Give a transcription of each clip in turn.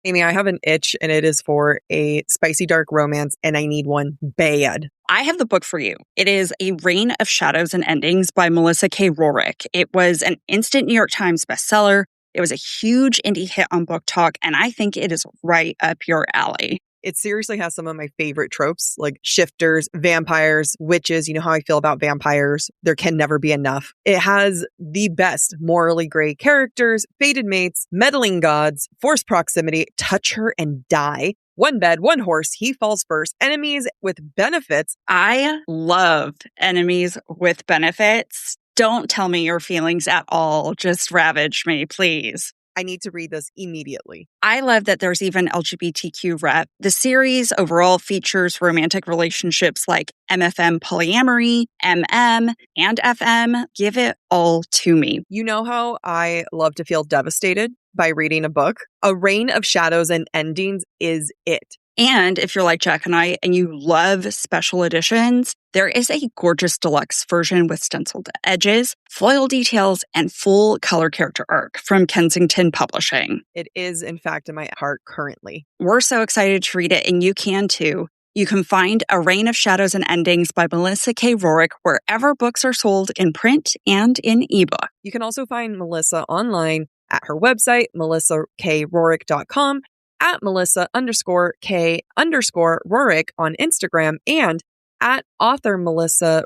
Amy, I have an itch and it is for a spicy dark romance and I need one bad. I have the book for you. It is A Reign of Shadows and Endings by Melissa K. Rorick. It was an instant New York Times bestseller. It was a huge indie hit on BookTok, and I think it is right up your alley. It seriously has some of my favorite tropes, like shifters, vampires, witches. You know how I feel about vampires. There can never be enough. It has the best morally gray characters, fated mates, meddling gods, forced proximity, touch her and die. One bed, one horse, he falls first, enemies with benefits. I love enemies with benefits. Don't tell me your feelings at all. Just ravage me, please. I need to read this immediately. I love that there's even LGBTQ rep. The series overall features romantic relationships like MFM polyamory, MM, and FM. Give it all to me. You know how I love to feel devastated by reading a book? A Reign of Shadows and Endings is it. And if you're like Jack and I and you love special editions, there is a gorgeous deluxe version with stenciled edges, foil details, and full color character arc from Kensington Publishing. It is, in fact, in my heart currently. We're so excited to read it, and you can too. You can find A Reign of Shadows and Endings by Melissa K. Rorick wherever books are sold in print and in ebook. You can also find Melissa online at her website, melissakRorick.com, at Melissa_K_Rorick on Instagram, and at author Melissa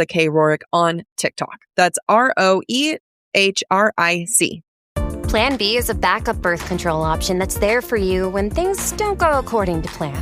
K. Rorick on TikTok. That's ROEHRIC. Plan B is a backup birth control option that's there for you when things don't go according to plan.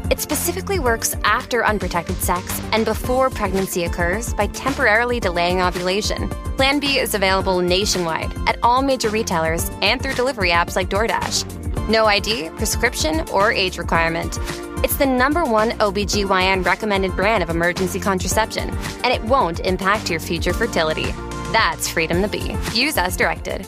It specifically works after unprotected sex and before pregnancy occurs by temporarily delaying ovulation. Plan B is available nationwide at all major retailers and through delivery apps like DoorDash. No ID, prescription, or age requirement. It's the #1 OBGYN recommended brand of emergency contraception, and it won't impact your future fertility. That's freedom to be. Use as directed.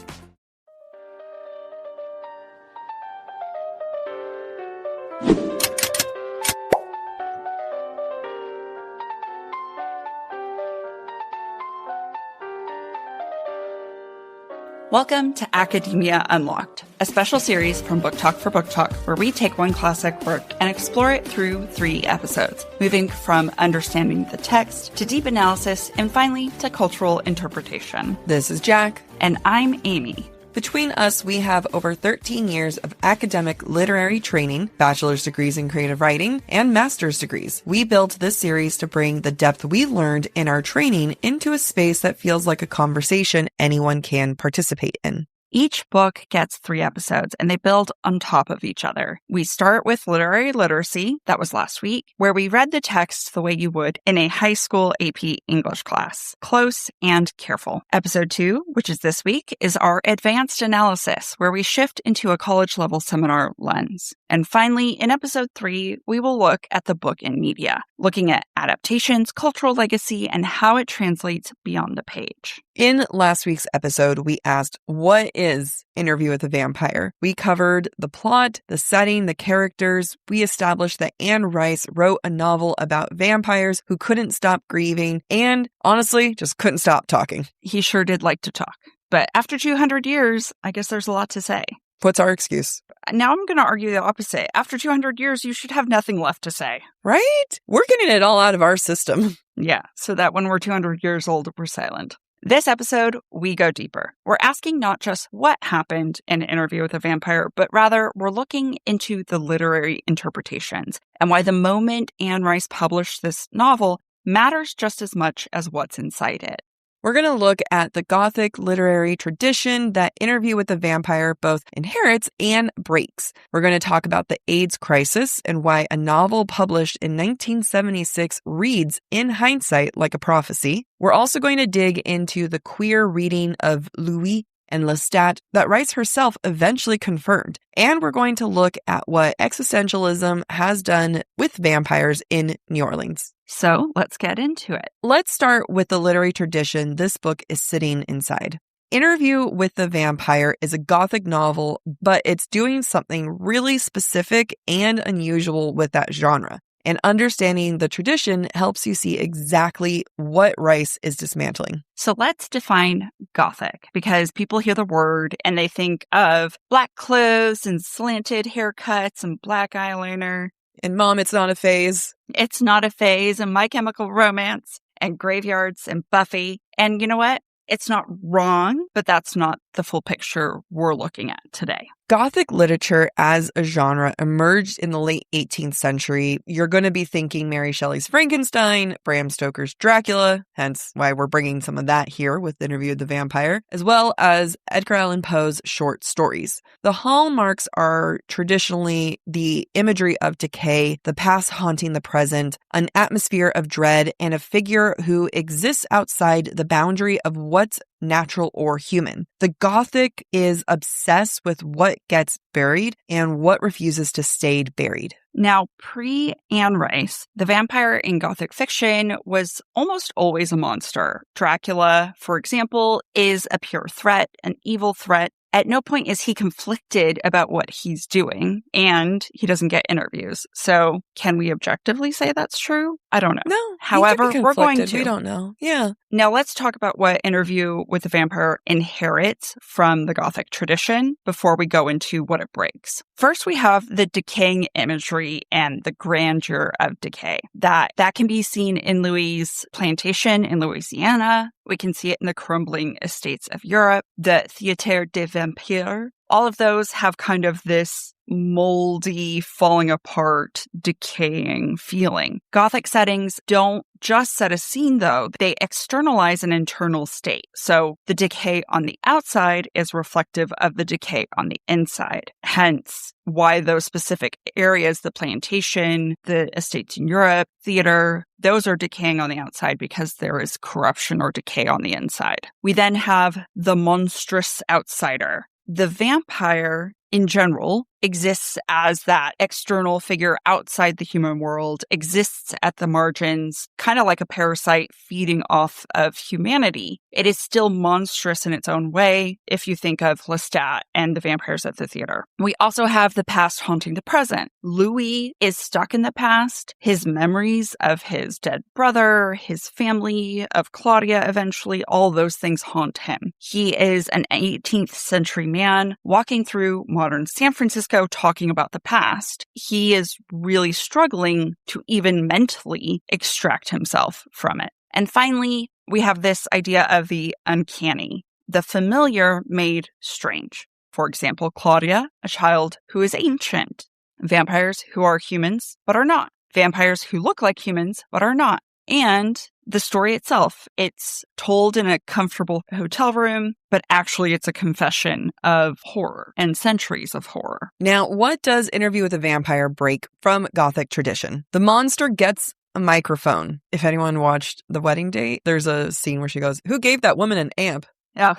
Welcome to Academia Unlocked, a special series from BookTok for BookTok, where we take one classic work and explore it through 3 episodes, moving from understanding the text to deep analysis and finally to cultural interpretation. This is Jack. And I'm Amy. Between us, we have over 13 years of academic literary training, bachelor's degrees in creative writing, and master's degrees. We built this series to bring the depth we learned in our training into a space that feels like a conversation anyone can participate in. Each book gets 3 episodes, and they build on top of each other. We start with literary literacy, that was last week, where we read the text the way you would in a high school AP English class, close and careful. Episode 2, which is this week, is our advanced analysis, where we shift into a college-level seminar lens. And finally, in episode 3, we will look at the book in media, looking at adaptations, cultural legacy, and how it translates beyond the page. In last week's episode, we asked, what is Interview with a Vampire? We covered the plot, the setting, the characters. We established that Anne Rice wrote a novel about vampires who couldn't stop grieving and, honestly, just couldn't stop talking. He sure did like to talk. But after 200 years, I guess there's a lot to say. What's our excuse? Now I'm going to argue the opposite. After 200 years, you should have nothing left to say. Right? We're getting it all out of our system. Yeah, so that when we're 200 years old, we're silent. This episode, we go deeper. We're asking not just what happened in an Interview with a Vampire, but rather we're looking into the literary interpretations and why the moment Anne Rice published this novel matters just as much as what's inside it. We're going to look at the Gothic literary tradition that Interview with the Vampire both inherits and breaks. We're going to talk about the AIDS crisis and why a novel published in 1976 reads, in hindsight, like a prophecy. We're also going to dig into the queer reading of Louis and Lestat that Rice herself eventually confirmed. And we're going to look at what existentialism has done with vampires in New Orleans. So let's get into it. Let's start with the literary tradition this book is sitting inside. Interview with the Vampire is a Gothic novel, but it's doing something really specific and unusual with that genre. And understanding the tradition helps you see exactly what Rice is dismantling. So let's define Gothic, because people hear the word and they think of black clothes and slanted haircuts and black eyeliner. And Mom, it's not a phase. It's not a phase, and My Chemical Romance and graveyards and Buffy. And you know what? It's not wrong, but that's not the full picture we're looking at today. Gothic literature as a genre emerged in the late 18th century. You're going to be thinking Mary Shelley's Frankenstein, Bram Stoker's Dracula, hence why we're bringing some of that here with Interview with the Vampire, as well as Edgar Allan Poe's short stories. The hallmarks are traditionally the imagery of decay, the past haunting the present, an atmosphere of dread, and a figure who exists outside the boundary of what's natural or human. The Gothic is obsessed with what gets buried and what refuses to stay buried. Now, pre-Anne Rice, the vampire in Gothic fiction was almost always a monster. Dracula, for example, is a pure threat, an evil threat. At no point is he conflicted about what he's doing, and he doesn't get interviews. So can we objectively say that's true? I don't know. No. However, we're going to. We don't know. Yeah. Now let's talk about what Interview with the Vampire inherits from the Gothic tradition before we go into what it breaks. First, we have the decaying imagery and the grandeur of decay. That can be seen in Louis' plantation in Louisiana. We can see it in the crumbling estates of Europe, the Théâtre des Vampires. All of those have kind of this moldy, falling apart, decaying feeling. Gothic settings don't just set a scene, though. They externalize an internal state. So the decay on the outside is reflective of the decay on the inside. Hence, why those specific areas, the plantation, the estates in Europe, theater, those are decaying on the outside because there is corruption or decay on the inside. We then have the monstrous outsider. The vampire, in general, exists as that external figure outside the human world, exists at the margins, kind of like a parasite feeding off of humanity. It is still monstrous in its own way if you think of Lestat and the vampires at the theater. We also have the past haunting the present. Louis is stuck in the past. His memories of his dead brother, his family, of Claudia eventually, all those things haunt him. He is an 18th century man walking through modern San Francisco talking about the past. He is really struggling to even mentally extract himself from it. And finally, we have this idea of the uncanny, the familiar made strange. For example, Claudia, a child who is ancient. Vampires who are humans but are not. Vampires who look like humans but are not. And the story itself, it's told in a comfortable hotel room, but actually it's a confession of horror and centuries of horror. Now, what does Interview with a Vampire break from Gothic tradition? The monster gets a microphone. If anyone watched The Wedding Date, there's a scene where she goes, "Who gave that woman an amp?" Oh.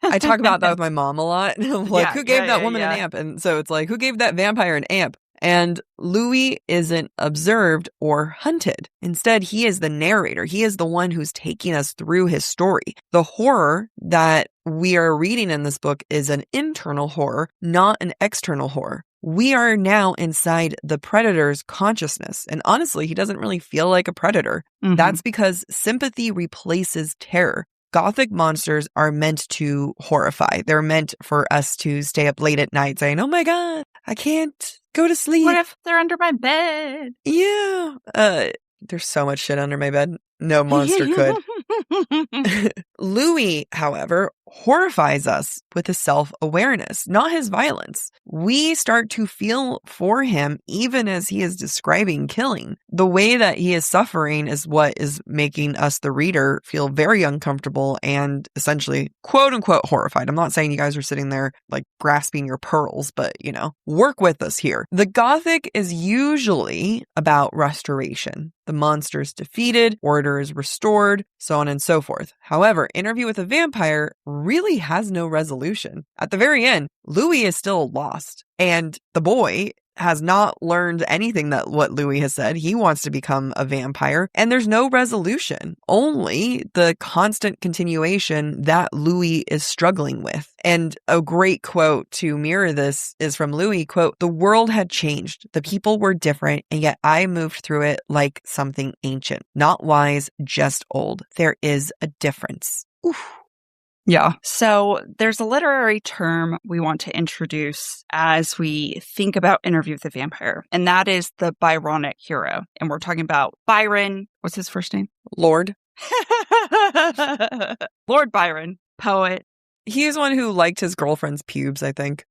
I talk about that with my mom a lot. Like, Yeah, who gave that woman yeah. an amp? And so it's like, who gave that vampire an amp? And Louis isn't observed or hunted. Instead, he is the narrator. He is the one who's taking us through his story. The horror that we are reading in this book is an internal horror, not an external horror. We are now inside the predator's consciousness. And honestly, he doesn't really feel like a predator. Mm-hmm. That's because sympathy replaces terror. Gothic monsters are meant to horrify. They're meant for us to stay up late at night saying, "Oh my God, I can't go to sleep. What if they're under my bed?" Yeah. There's so much shit under my bed. No monster could. Louis, however, horrifies us with his self-awareness, not his violence. We start to feel for him even as he is describing killing. The way that he is suffering is what is making us, the reader, feel very uncomfortable and essentially, quote unquote, horrified. I'm not saying you guys are sitting there like grasping your pearls, but, you know, work with us here. The Gothic is usually about restoration. The monster is defeated, order is restored, so on and so forth. However, Interview with a Vampire really has no resolution. At the very end, Louis is still lost, and the boy has not learned anything that what Louis has said. He wants to become a vampire, and there's no resolution, only the constant continuation that Louis is struggling with. And a great quote to mirror this is from Louis, quote, "The world had changed. The people were different, and yet I moved through it like something ancient. Not wise, just old. There is a difference." Oof. Yeah. So there's a literary term we want to introduce as we think about Interview with the Vampire, and that is the Byronic hero. And we're talking about Byron. What's his first name? Lord. Lord Byron, poet. He's one who liked his girlfriend's pubes, I think.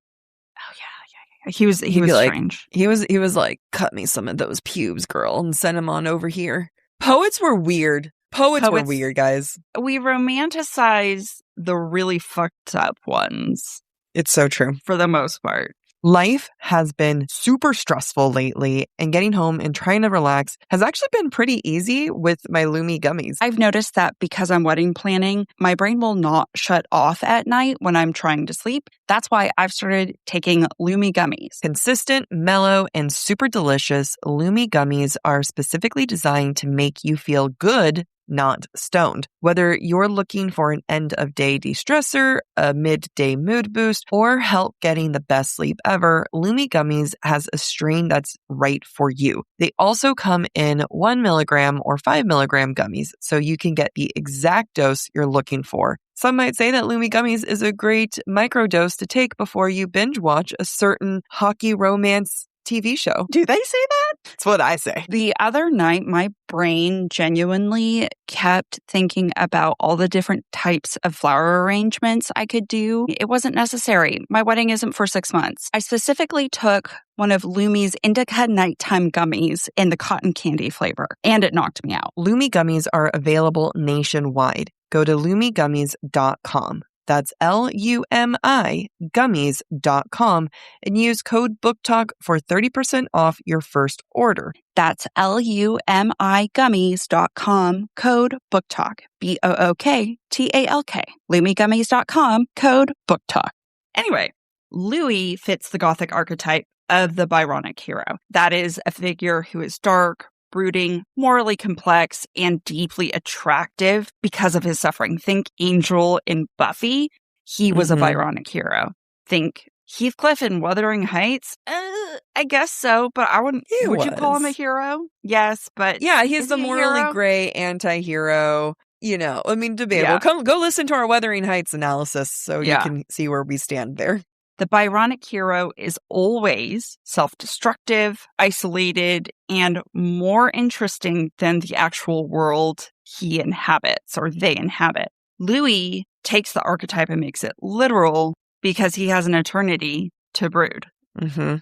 Oh, yeah. He was strange. He was like, "Cut me some of those pubes, girl, and send them on over here." Poets were weird. Poets were weird, guys. We romanticize the really fucked up ones. It's so true. For the most part. Life has been super stressful lately, and getting home and trying to relax has actually been pretty easy with my Lumi gummies. I've noticed that because I'm wedding planning, my brain will not shut off at night when I'm trying to sleep. That's why I've started taking Lumi gummies. Consistent, mellow, and super delicious, Lumi gummies are specifically designed to make you feel good, not stoned. Whether you're looking for an end-of-day de-stressor, a midday mood boost, or help getting the best sleep ever, Lumi Gummies has a strain that's right for you. They also come in 1 milligram or 5 milligram gummies, so you can get the exact dose you're looking for. Some might say that Lumi Gummies is a great microdose to take before you binge watch a certain hockey romance TV show. Do they say that? That's what I say. The other night, my brain genuinely kept thinking about all the different types of flower arrangements I could do. It wasn't necessary. My wedding isn't for 6 months. I specifically took one of Lumi's Indica Nighttime Gummies in the cotton candy flavor, and it knocked me out. Lumi Gummies are available nationwide. Go to lumigummies.com. That's LUMI gummies.com and use code BookTok for 30% off your first order. That's LUMI gummies.com, code BookTok, BOOKTALK. LumiGummies.com, code BookTok. Anyway, Louis fits the Gothic archetype of the Byronic hero. That is a figure who is dark, brooding, morally complex, and deeply attractive because of his suffering. Think Angel in Buffy. He was a Byronic hero. Think Heathcliff in Wuthering Heights. I guess so, but I wouldn't. Would you call him a hero? Yes, but yeah, he's the morally gray anti-hero. You know, I mean, debatable. Yeah. Go listen to our Wuthering Heights analysis so you can see where we stand there. The Byronic hero is always self-destructive, isolated, and more interesting than the actual world he inhabits or they inhabit. Louis takes the archetype and makes it literal because he has an eternity to brood. Mm-hmm.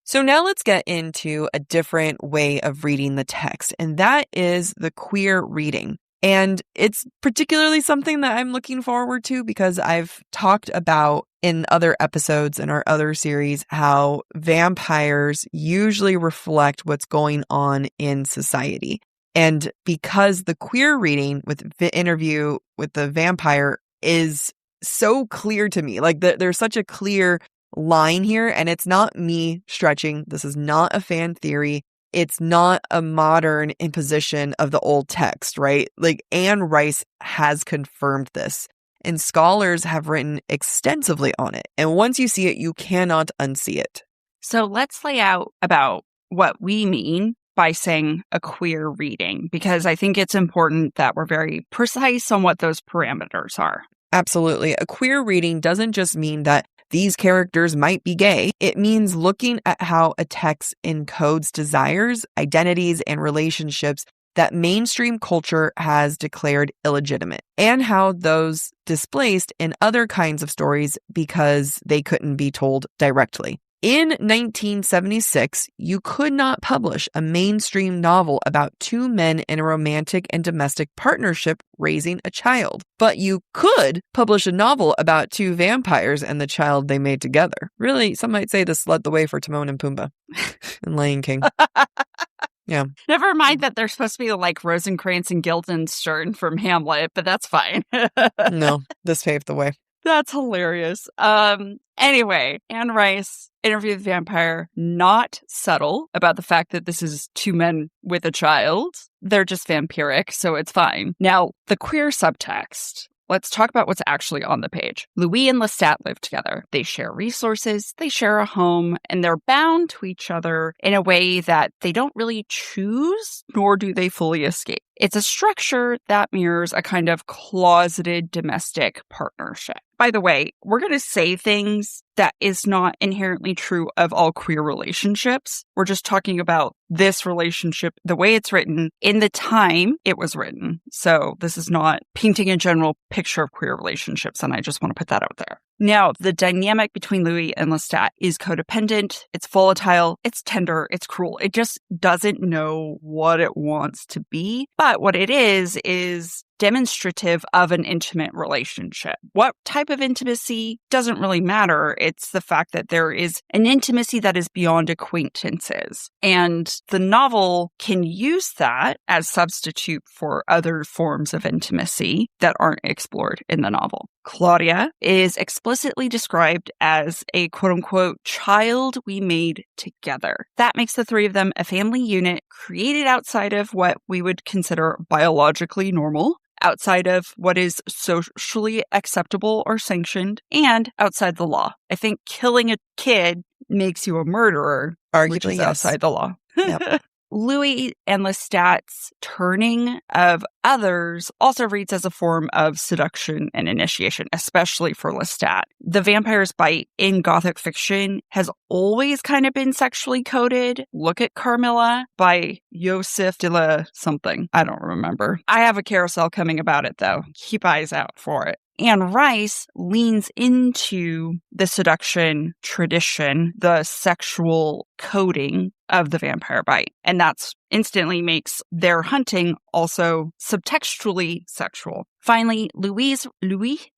So now let's get into a different way of reading the text, and that is the queer reading. And it's particularly something that I'm looking forward to because I've talked about in other episodes in our other series how vampires usually reflect what's going on in society. And because the queer reading with the Interview with the Vampire is so clear to me, like there's such a clear line here, and it's not me stretching. This is not a fan theory. It's not a modern imposition of the old text, right? Like Anne Rice has confirmed this, and scholars have written extensively on it. And once you see it, you cannot unsee it. So let's lay out about what we mean by saying a queer reading, because I think it's important that we're very precise on what those parameters are. Absolutely. A queer reading doesn't just mean that these characters might be gay. It means looking at how a text encodes desires, identities, and relationships that mainstream culture has declared illegitimate, and how those displaced in other kinds of stories because they couldn't be told directly. In 1976, you could not publish a mainstream novel about two men in a romantic and domestic partnership raising a child. But you could publish a novel about two vampires and the child they made together. Really, some might say this led the way for Timon and Pumbaa and Lion King. Yeah. Never mind that they're supposed to be like Rosencrantz and Guildenstern from Hamlet, but that's fine. No, this paved the way. That's hilarious. Anyway, Anne Rice, Interview with the Vampire, not subtle about the fact that this is two men with a child. They're just vampiric, so it's fine. Now, the queer subtext. Let's talk about what's actually on the page. Louis and Lestat live together. They share resources, they share a home, and they're bound to each other in a way that they don't really choose, nor do they fully escape. It's a structure that mirrors a kind of closeted domestic partnership. By the way, we're going to say things that is not inherently true of all queer relationships. We're just talking about this relationship, the way it's written, in the time it was written. So this is not painting a general picture of queer relationships, and I just want to put that out there. Now, the dynamic between Louis and Lestat is codependent, it's volatile, it's tender, it's cruel. It just doesn't know what it wants to be. But what it is demonstrative of an intimate relationship. What type of intimacy doesn't really matter. It's the fact that there is an intimacy that is beyond acquaintances. And the novel can use that as substitute for other forms of intimacy that aren't explored in the novel. Claudia is explicitly described as a quote-unquote child we made together. That makes the three of them a family unit created outside of what we would consider biologically normal, outside of what is socially acceptable or sanctioned, and outside the law. I think killing a kid makes you a murderer, arguably, which is yes. outside the law. Yep. Louis and Lestat's turning of others also reads as a form of seduction and initiation, especially for Lestat. The vampire's bite in Gothic fiction has always kind of been sexually coded. Look at Carmilla by Joseph de la something. I don't remember. I have a carousel coming about it, though. Keep eyes out for it. Anne Rice leans into the seduction tradition, the sexual coding of the vampire bite. And that's instantly makes their hunting also subtextually sexual. Finally, Louis,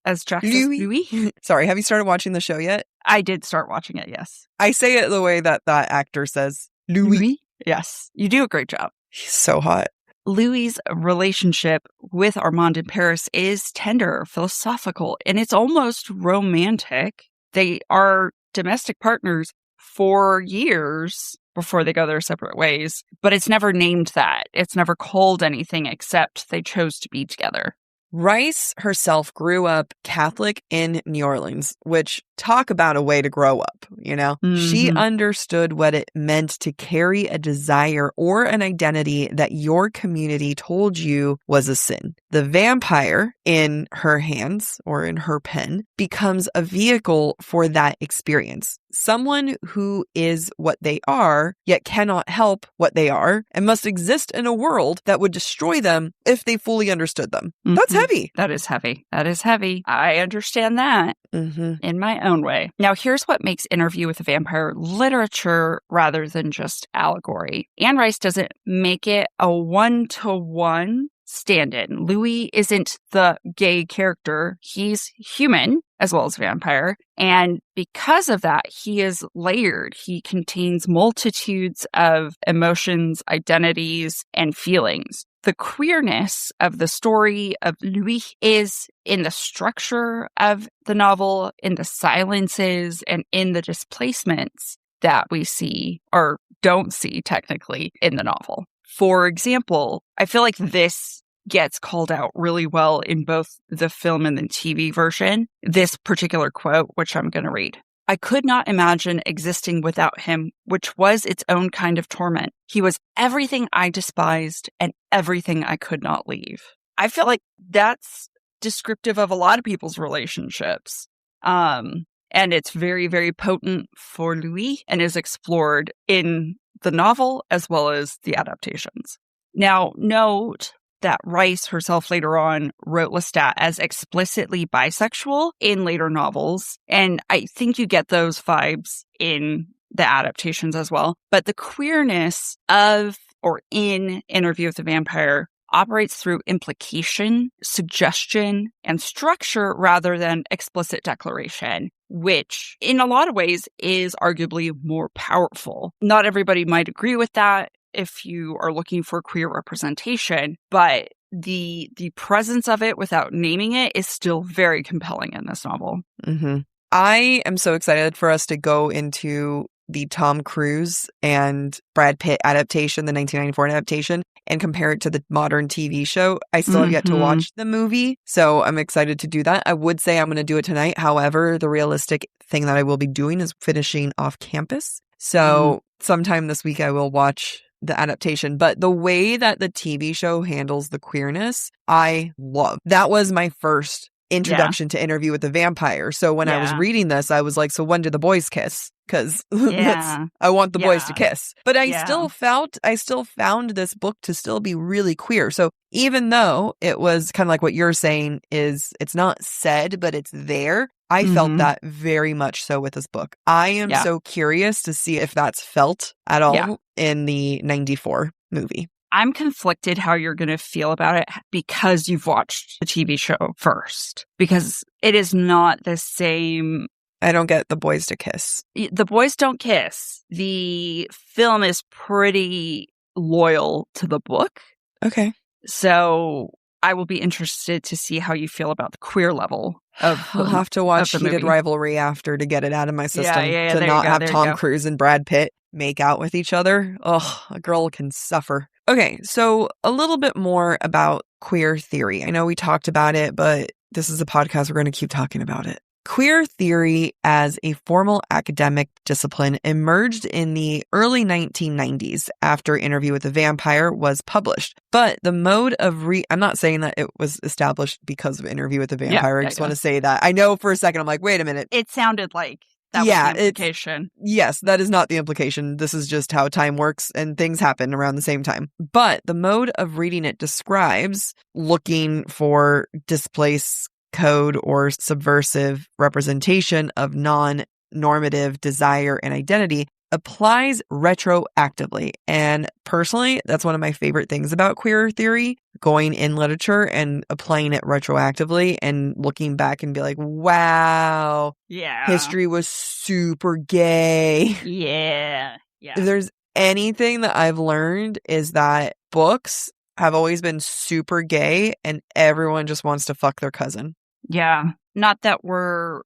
as Jack says, Louis. Sorry, have you started watching the show yet? I did start watching it, yes. I say it the way that that actor says. Louis. Yes, you do a great job. He's so hot. Louis' relationship with Armand in Paris is tender, philosophical, and it's almost romantic. They are domestic partners for years before they go their separate ways, but it's never named that. It's never called anything except they chose to be together. Rice herself grew up Catholic in New Orleans, which talk about a way to grow up, you know? Mm-hmm. She understood what it meant to carry a desire or an identity that your community told you was a sin. The vampire in her hands or in her pen becomes a vehicle for that experience. Someone who is what they are, yet cannot help what they are, and must exist in a world that would destroy them if they fully understood them. Mm-hmm. That's heavy. That is heavy. That is heavy. I understand that in my own way. Now, here's what makes Interview with the Vampire literature rather than just allegory. Anne Rice doesn't make it a one-to-one stand-in. Louis isn't the gay character. He's human as well as vampire. And because of that, he is layered. He contains multitudes of emotions, identities, and feelings. The queerness of the story of Louis is in the structure of the novel, in the silences, and in the displacements that we see or don't see technically in the novel. For example, I feel like this gets called out really well in both the film and the TV version. This particular quote, which I'm going to read. I could not imagine existing without him, which was its own kind of torment. He was everything I despised and everything I could not leave. I feel like that's descriptive of a lot of people's relationships. And it's very, very potent for Louis and is explored in the novel as well as the adaptations. Now, note that Rice herself later on wrote Lestat as explicitly bisexual in later novels. And I think you get those vibes in the adaptations as well. But the queerness of or in Interview with the Vampire operates through implication, suggestion, and structure rather than explicit declaration, which in a lot of ways is arguably more powerful. Not everybody might agree with that if you are looking for queer representation, but the presence of it without naming it is still very compelling in this novel. Mm-hmm. I am so excited for us to go into the Tom Cruise and Brad Pitt adaptation, the 1994 adaptation, and compare it to the modern TV show. I still have yet to watch the movie, so I'm excited to do that. I would say I'm going to do it tonight. However, the realistic thing that I will be doing is finishing off campus. So sometime this week I will watch the adaptation. But the way that the TV show handles the queerness, I love. That was my first introduction to Interview with the Vampire. So when I was reading this, I was like, so when do the boys kiss? Because I want the boys to kiss. But I still found this book to still be really queer. So even though it was kind of like what you're saying is it's not said, but it's there, I felt that very much so with this book. I am so curious to see if that's felt at all in the 94 movie. I'm conflicted how you're going to feel about it because you've watched the TV show first. Because it is not the same. I don't get the boys to kiss. The boys don't kiss. The film is pretty loyal to the book. Okay. So I will be interested to see how you feel about the queer level of I'll have to watch Heated Rivalry after to get it out of my system. To not have Tom Cruise and Brad Pitt make out with each other. Oh, a girl can suffer. Okay, so a little bit more about queer theory. I know we talked about it, but this is a podcast. We're going to keep talking about it. Queer theory as a formal academic discipline emerged in the early 1990s after Interview with the Vampire was published. But the mode of I'm not saying that it was established because of Interview with the Vampire. I just want to say that. I know for a second, I'm like, wait a minute. It sounded like that was the implication. Yes, that is not the implication. This is just how time works and things happen around the same time. But the mode of reading it describes looking for displaced code or subversive representation of non-normative desire and identity applies retroactively. And personally, that's one of my favorite things about queer theory, going in literature and applying it retroactively and looking back and be like, wow, history was super gay. Yeah. If there's anything that I've learned is that books have always been super gay and everyone just wants to fuck their cousin. Yeah. Not that we're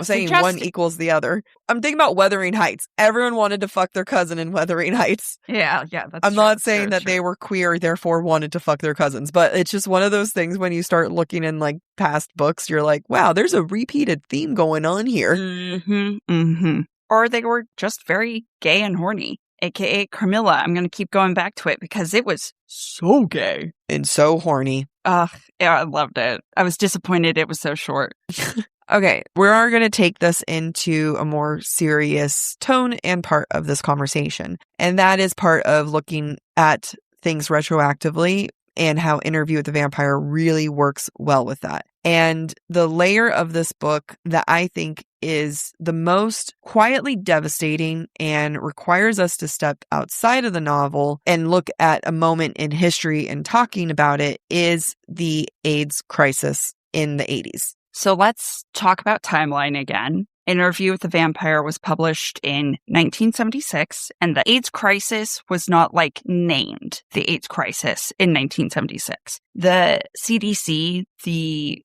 saying one equals the other. I'm thinking about Wuthering Heights. Everyone wanted to fuck their cousin in Wuthering Heights. Yeah, that's I'm not saying that they were queer, therefore wanted to fuck their cousins, but it's just one of those things when you start looking in like past books, you're like, wow, there's a repeated theme going on here. Or they were just very gay and horny, aka Carmilla. I'm going to keep going back to it because it was so gay. And so horny. Yeah, I loved it. I was disappointed it was so short. Okay, we are going to take this into a more serious tone and part of this conversation. And that is part of looking at things retroactively and how Interview with the Vampire really works well with that. And the layer of this book that I think is the most quietly devastating and requires us to step outside of the novel and look at a moment in history and talking about it is the AIDS crisis in the 80s. So let's talk about timeline again. Interview with the Vampire was published in 1976, and the AIDS crisis was not named the AIDS crisis in 1976. The CDC, the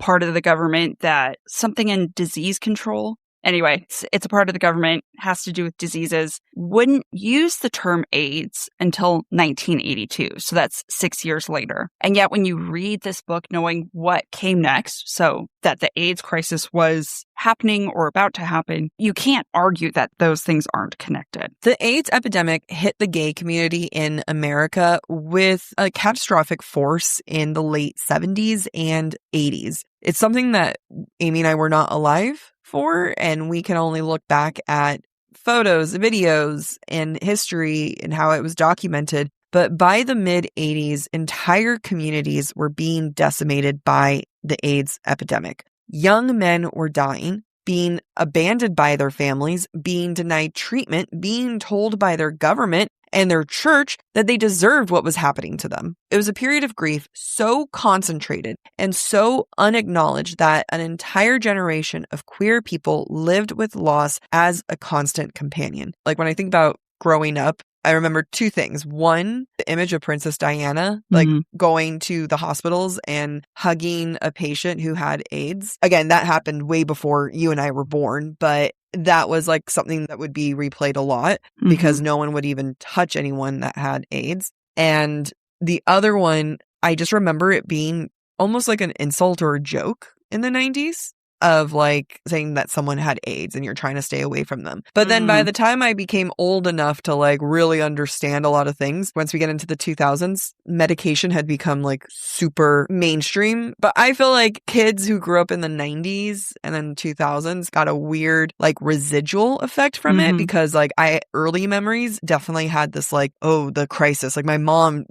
part of the government that something in disease control. Anyway, it's a part of the government, has to do with diseases, wouldn't use the term AIDS until 1982. So that's 6 years later. And yet when you read this book knowing what came next, so that the AIDS crisis was happening or about to happen, you can't argue that those things aren't connected. The AIDS epidemic hit the gay community in America with a catastrophic force in the late 70s and 80s. It's something that Amy and I were not alive for, and we can only look back at photos, videos, and history and how it was documented. But by the mid-80s, entire communities were being decimated by the AIDS epidemic. Young men were dying, being abandoned by their families, being denied treatment, being told by their government and their church that they deserved what was happening to them. It was a period of grief so concentrated and so unacknowledged that an entire generation of queer people lived with loss as a constant companion. Like when I think about growing up I remember two things. One, the image of Princess Diana, like going to the hospitals and hugging a patient who had AIDS. Again, that happened way before you and I were born, but that was like something that would be replayed a lot because no one would even touch anyone that had AIDS. And the other one, I just remember it being almost like an insult or a joke in the 90s. Of like saying that someone had AIDS and you're trying to stay away from them. But then by the time I became old enough to like really understand a lot of things, once we get into the 2000s, medication had become like super mainstream. But I feel like kids who grew up in the 90s and then 2000s got a weird like residual effect from it because like early memories definitely had this like, oh, the crisis. Like my mom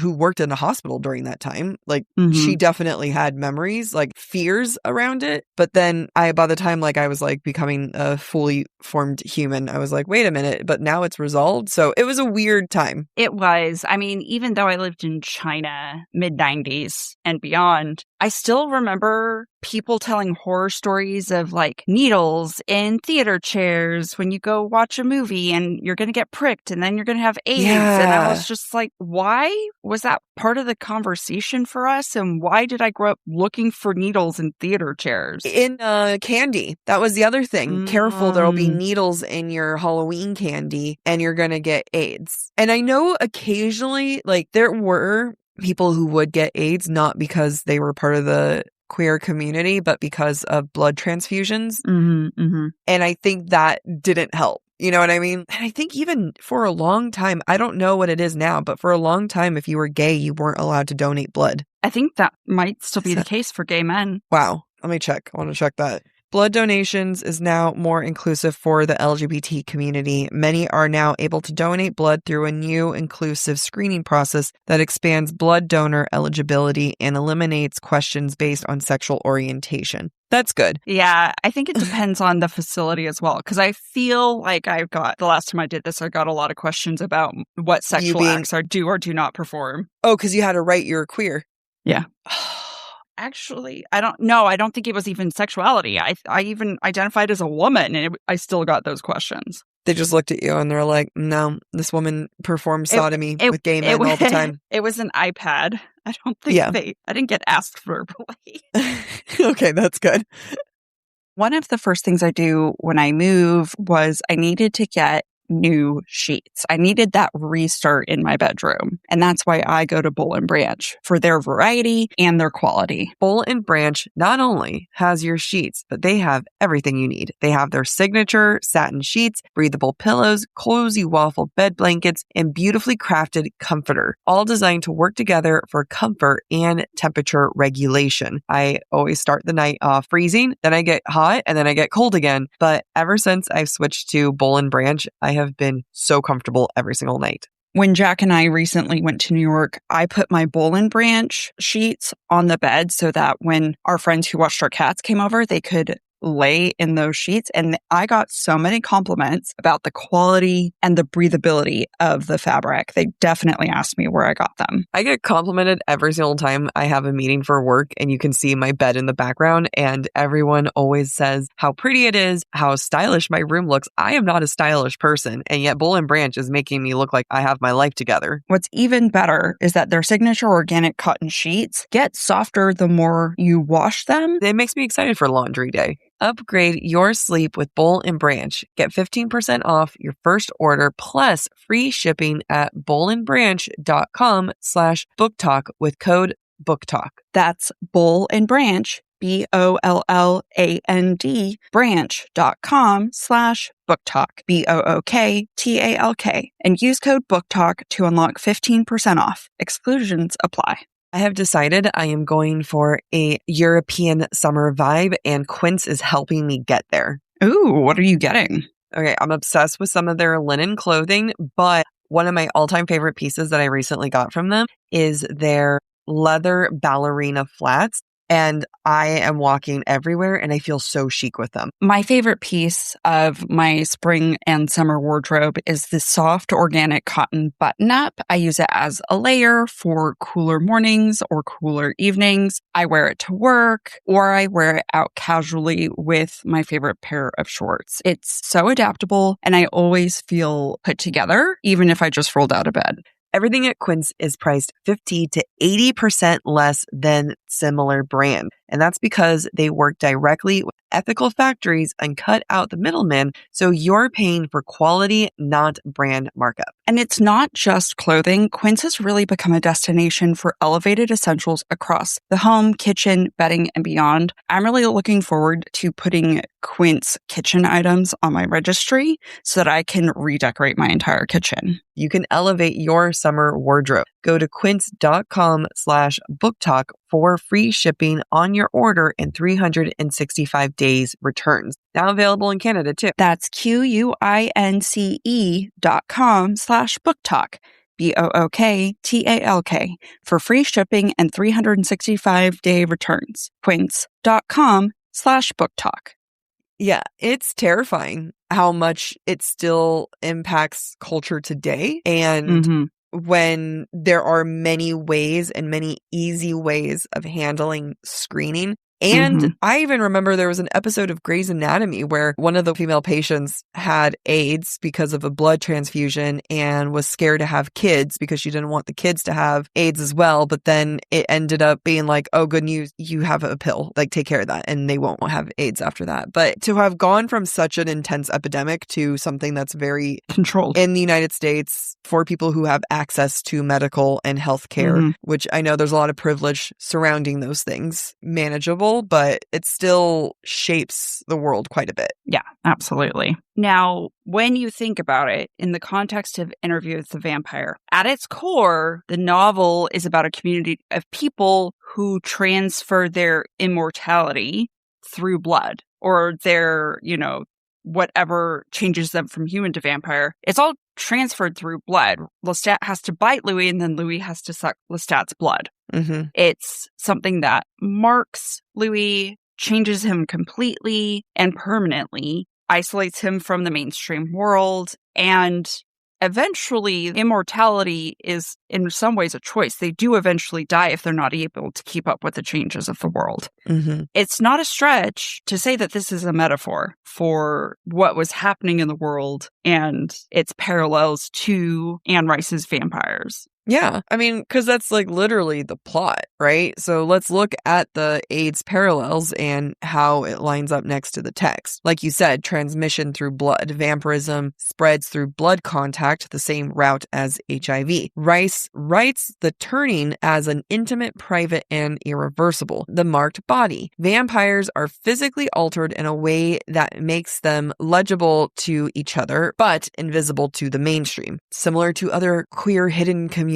who worked in a hospital during that time, like she definitely had memories, like fears around it. But then by the time like I was like becoming a fully formed human, I was like, wait a minute, but now it's resolved. So it was a weird time. It was. I mean, even though I lived in China mid-90s and beyond, I still remember people telling horror stories of like needles in theater chairs when you go watch a movie and you're going to get pricked and then you're going to have AIDS. Yeah. And I was just like, why was that part of the conversation for us? And why did I grow up looking for needles in theater chairs? In candy. That was the other thing. Careful, there'll be needles in your Halloween candy and you're going to get AIDS. And I know occasionally like there were people who would get AIDS not because they were part of the queer community, but because of blood transfusions. And I think that didn't help. You know what I mean? And I think even for a long time, I don't know what it is now, but for a long time, if you were gay, you weren't allowed to donate blood. I think that might still be the case for gay men. Wow. Let me check. I want to check that. Blood donations is now more inclusive for the LGBT community. Many are now able to donate blood through a new inclusive screening process that expands blood donor eligibility and eliminates questions based on sexual orientation. That's good. Yeah, I think it depends on the facility as well. Because I feel like the last time I did this, I got a lot of questions about what sexual acts I do or do not perform. Oh, because you had to write you're queer. Yeah. Actually, I don't know. I don't think it was even sexuality. I even identified as a woman and I still got those questions. They just looked at you and they're like, no, this woman performs sodomy with gay men all the time. It was an iPad. I don't think I didn't get asked verbally. Okay, that's good. One of the first things I do when I move was I needed to get new sheets. I needed that restart in my bedroom. And that's why I go to Boll & Branch for their variety and their quality. Boll & Branch not only has your sheets, but they have everything you need. They have their signature satin sheets, breathable pillows, cozy waffle bed blankets, and beautifully crafted comforter, all designed to work together for comfort and temperature regulation. I always start the night off freezing, then I get hot, and then I get cold again. But ever since I've switched to Boll & Branch, I have been so comfortable every single night. When Jack and I recently went to New York, I put my Boll & Branch sheets on the bed so that when our friends who watched our cats came over, they could lay in those sheets. And I got so many compliments about the quality and the breathability of the fabric. They definitely asked me where I got them. I get complimented every single time I have a meeting for work and you can see my bed in the background and everyone always says how pretty it is, how stylish my room looks. I am not a stylish person and yet Boll & Branch is making me look like I have my life together. What's even better is that their signature organic cotton sheets get softer the more you wash them. It makes me excited for laundry day. Upgrade your sleep with Boll & Branch. Get 15% off your first order plus free shipping at bollandbranch.com/BookTok with code BookTok. That's Boll & Branch, BOLLAND, branch.com/BookTok, BOOKTALK, and use code BookTok to unlock 15% off. Exclusions apply. I have decided I am going for a European summer vibe, and Quince is helping me get there. Ooh, what are you getting? Okay, I'm obsessed with some of their linen clothing, but one of my all-time favorite pieces that I recently got from them is their leather ballerina flats. and I am walking everywhere and I feel so chic with them. My favorite piece of my spring and summer wardrobe is this soft organic cotton button-up. I use it as a layer for cooler mornings or cooler evenings. I wear it to work, or I wear it out casually with my favorite pair of shorts. It's so adaptable, and I always feel put together, even if I just rolled out of bed. Everything at Quince is priced 50 to 80% less than similar brand. And that's because they work directly with ethical factories and cut out the middleman. So you're paying for quality, not brand markup. And it's not just clothing. Quince has really become a destination for elevated essentials across the home, kitchen, bedding, and beyond. I'm really looking forward to putting Quince kitchen items on my registry so that I can redecorate my entire kitchen. You can elevate your summer wardrobe. Go to quince.com/BookTok for free shipping on your order and 365 days returns. Now available in Canada too. That's QUINCE.com/BookTalk. BOOKTALK for free shipping and 365-day returns. Quince.com/BookTalk. Yeah, it's terrifying how much it still impacts culture today. And when there are many ways and many easy ways of handling screening. And I even remember there was an episode of Grey's Anatomy where one of the female patients had AIDS because of a blood transfusion and was scared to have kids because she didn't want the kids to have AIDS as well. But then it ended up being like, oh, good news, you have a pill, like take care of that and they won't have AIDS after that. But to have gone from such an intense epidemic to something that's very controlled in the United States for people who have access to medical and health care, which I know there's a lot of privilege surrounding those things, manageable, but it still shapes the world quite a bit. Yeah, absolutely. Now, when you think about it in the context of Interview with the Vampire, at its core, the novel is about a community of people who transfer their immortality through blood, or their, whatever changes them from human to vampire. It's all transferred through blood. Lestat has to bite Louis, and then Louis has to suck Lestat's blood. It's something that marks Louis, changes him completely and permanently, isolates him from the mainstream world, and eventually immortality is in some ways a choice. They do eventually die if they're not able to keep up with the changes of the world. It's not a stretch to say that this is a metaphor for what was happening in the world and its parallels to Anne Rice's vampires. Yeah, I mean, because that's like literally the plot, right? So let's look at the AIDS parallels and how it lines up next to the text. Like you said, transmission through blood. Vampirism spreads through blood contact, the same route as HIV. Rice writes the turning as an intimate, private, and irreversible. The marked body. Vampires are physically altered in a way that makes them legible to each other, but invisible to the mainstream, similar to other queer hidden communities.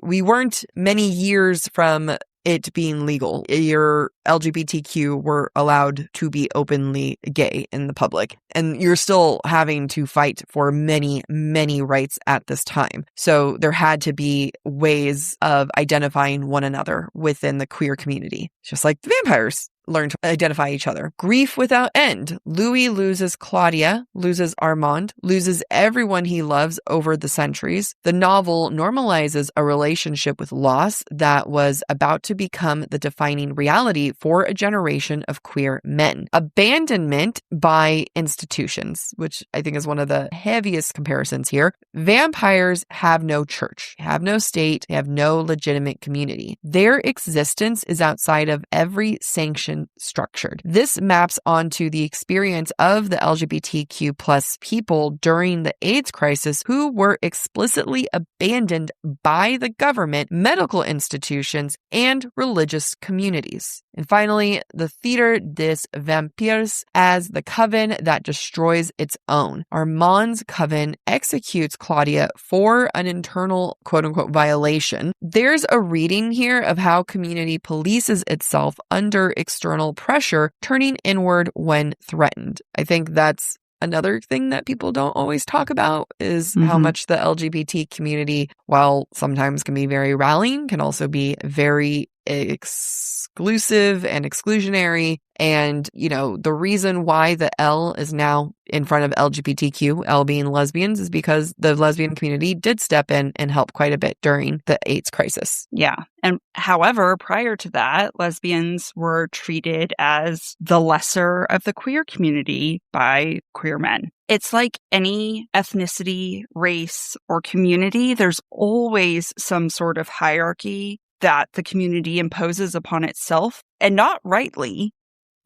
We weren't many years from it being legal. Your LGBTQ were allowed to be openly gay in the public, and you're still having to fight for many, many rights at this time. So there had to be ways of identifying one another within the queer community, just like the vampires learn to identify each other. Grief without end. Louis loses Claudia, loses Armand, loses everyone he loves over the centuries. The novel normalizes a relationship with loss that was about to become the defining reality for a generation of queer men. Abandonment by institutions, which I think is one of the heaviest comparisons here. Vampires have no church, have no state, have no legitimate community. Their existence is outside of every sanction structured. This maps onto the experience of the LGBTQ plus people during the AIDS crisis who were explicitly abandoned by the government, medical institutions, and religious communities. And finally, the Theater des Vampires as the coven that destroys its own. Armand's coven executes Claudia for an internal quote-unquote violation. There's a reading here of how community polices itself under external pressure, turning inward when threatened. I think that's another thing that people don't always talk about is how much the LGBT community, while sometimes can be very rallying, can also be very exclusive and exclusionary. And, the reason why the L is now in front of LGBTQ, L being lesbians, is because the lesbian community did step in and help quite a bit during the AIDS crisis. Yeah. And however, prior to that, lesbians were treated as the lesser of the queer community by queer men. It's like any ethnicity, race, or community, there's always some sort of hierarchy that the community imposes upon itself, and not rightly,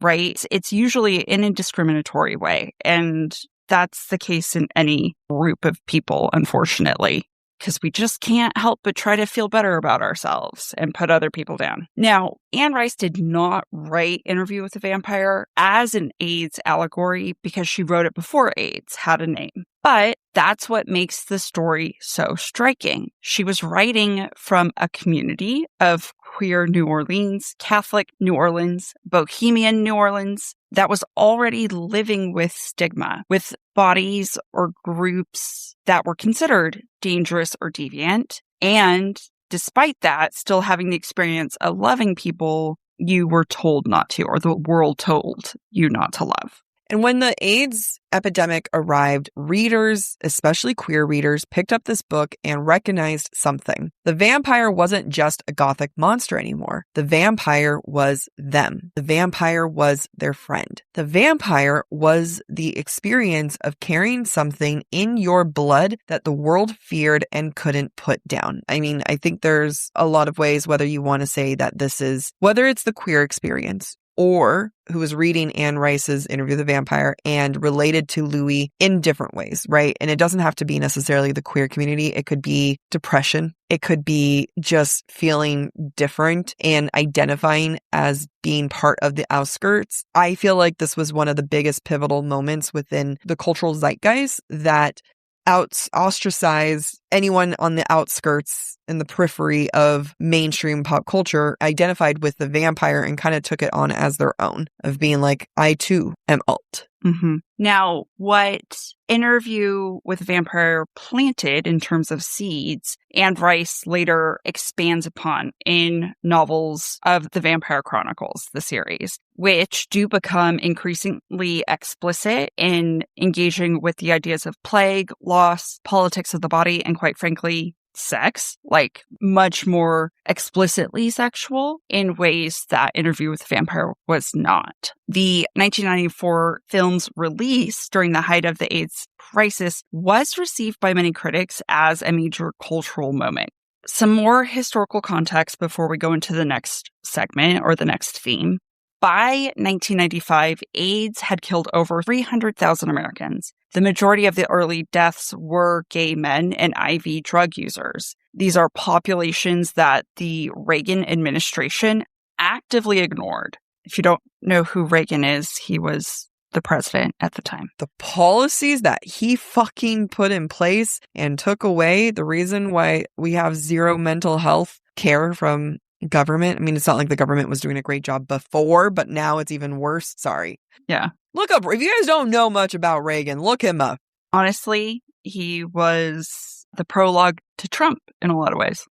right? It's usually in a discriminatory way. And that's the case in any group of people, unfortunately, because we just can't help but try to feel better about ourselves and put other people down. Now, Anne Rice did not write Interview with the Vampire as an AIDS allegory because she wrote it before AIDS had a name. But that's what makes the story so striking. She was writing from a community of queer New Orleans, Catholic New Orleans, Bohemian New Orleans that was already living with stigma, with bodies or groups that were considered dangerous or deviant. And despite that, still having the experience of loving people you were told not to, or the world told you not to love. And when the AIDS epidemic arrived, readers, especially queer readers, picked up this book and recognized something. The vampire wasn't just a gothic monster anymore. The vampire was them. The vampire was their friend. The vampire was the experience of carrying something in your blood that the world feared and couldn't put down. I mean, I think there's a lot of ways whether you want to say that this is, whether it's the queer experience, or who was reading Anne Rice's Interview with the Vampire and related to Louis in different ways, right? And it doesn't have to be necessarily the queer community. It could be depression. It could be just feeling different and identifying as being part of the outskirts. I feel like this was one of the biggest pivotal moments within the cultural zeitgeist that ostracize anyone on the outskirts and the periphery of mainstream pop culture, identified with the vampire and kind of took it on as their own, of being like, I too am alt. Mm-hmm. Now, what Interview with a Vampire planted in terms of seeds, Anne Rice later expands upon in novels of the Vampire Chronicles, the series, which do become increasingly explicit in engaging with the ideas of plague, loss, politics of the body, and quite frankly, sex, like much more explicitly sexual in ways that Interview with the Vampire was not. The 1994 film's release during the height of the AIDS crisis was received by many critics as a major cultural moment. Some more historical context before we go into the next segment or the next theme. By 1995, AIDS had killed over 300,000 Americans. The majority of the early deaths were gay men and IV drug users. These are populations that the Reagan administration actively ignored. If you don't know who Reagan is, he was the president at the time. The policies that he fucking put in place and took away, the reason why we have zero mental health care from government. I mean, it's not like the government was doing a great job before, but now it's even worse. Sorry. Yeah. Look up, if you guys don't know much about Reagan, look him up. Honestly, he was the prologue to Trump in a lot of ways.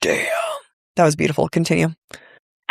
Damn. That was beautiful. Continue.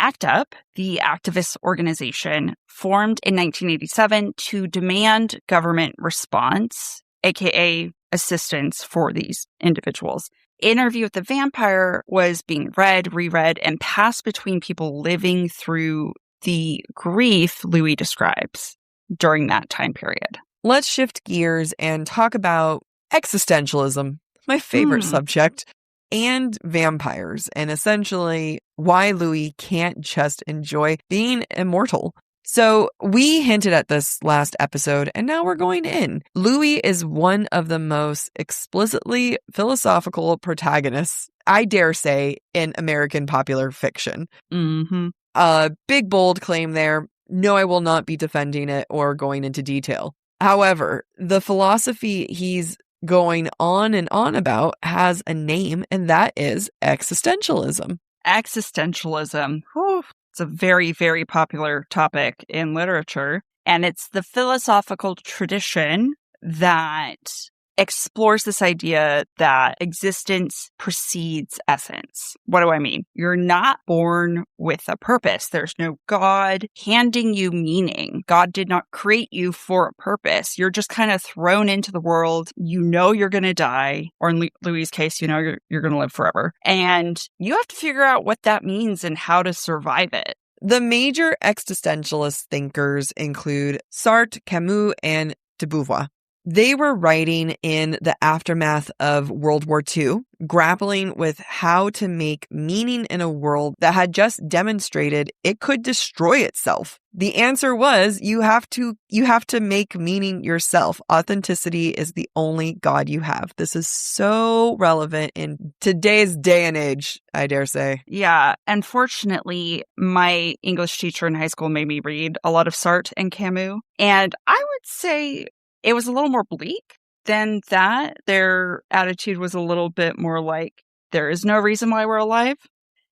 ACT UP, the activist organization, formed in 1987 to demand government response, aka assistance for these individuals. Interview with the Vampire was being read, reread, and passed between people living through the grief Louis describes during that time period. Let's shift gears and talk about existentialism, my favorite subject, and vampires, and essentially why Louis can't just enjoy being immortal. So we hinted at this last episode, and now we're going in. Louis is one of the most explicitly philosophical protagonists, I dare say, in American popular fiction. Mm-hmm. Big, bold claim there. No, I will not be defending it or going into detail. However, the philosophy he's going on and on about has a name, and that is existentialism. Existentialism. Whew. It's a very, very popular topic in literature, and it's the philosophical tradition that explores this idea that existence precedes essence. What do I mean? You're not born with a purpose. There's no God handing you meaning. God did not create you for a purpose. You're just kind of thrown into the world. You know you're going to die, or in Louis' case, you know you're going to live forever. And you have to figure out what that means and how to survive it. The major existentialist thinkers include Sartre, Camus, and de Beauvoir. They were writing in the aftermath of World War II, grappling with how to make meaning in a world that had just demonstrated it could destroy itself. The answer was you have to make meaning yourself. Authenticity is the only God you have. This is so relevant in today's day and age, I dare say. Yeah. Unfortunately, my English teacher in high school made me read a lot of Sartre and Camus. And I would say it was a little more bleak than that. Their attitude was a little bit more like, there is no reason why we're alive.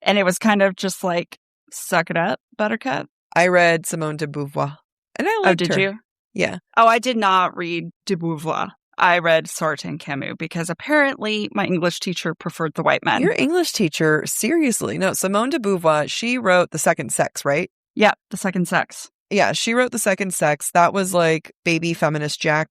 And it was kind of just like, suck it up, buttercup. I read Simone de Beauvoir, and I liked her. Oh, did you? Yeah. Oh, I did not read de Beauvoir. I read Sartre and Camus because apparently my English teacher preferred the white men. Your English teacher? Seriously? No, Simone de Beauvoir, she wrote The Second Sex, right? Yeah, The Second Sex. Yeah, she wrote The Second Sex. That was like baby feminist Jack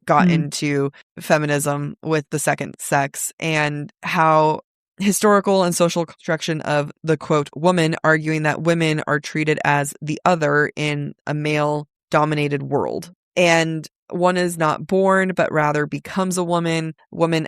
got into feminism with The Second Sex, and how historical and social construction of the, quote, woman, arguing that women are treated as the other in a male-dominated world. And one is not born, but rather becomes a woman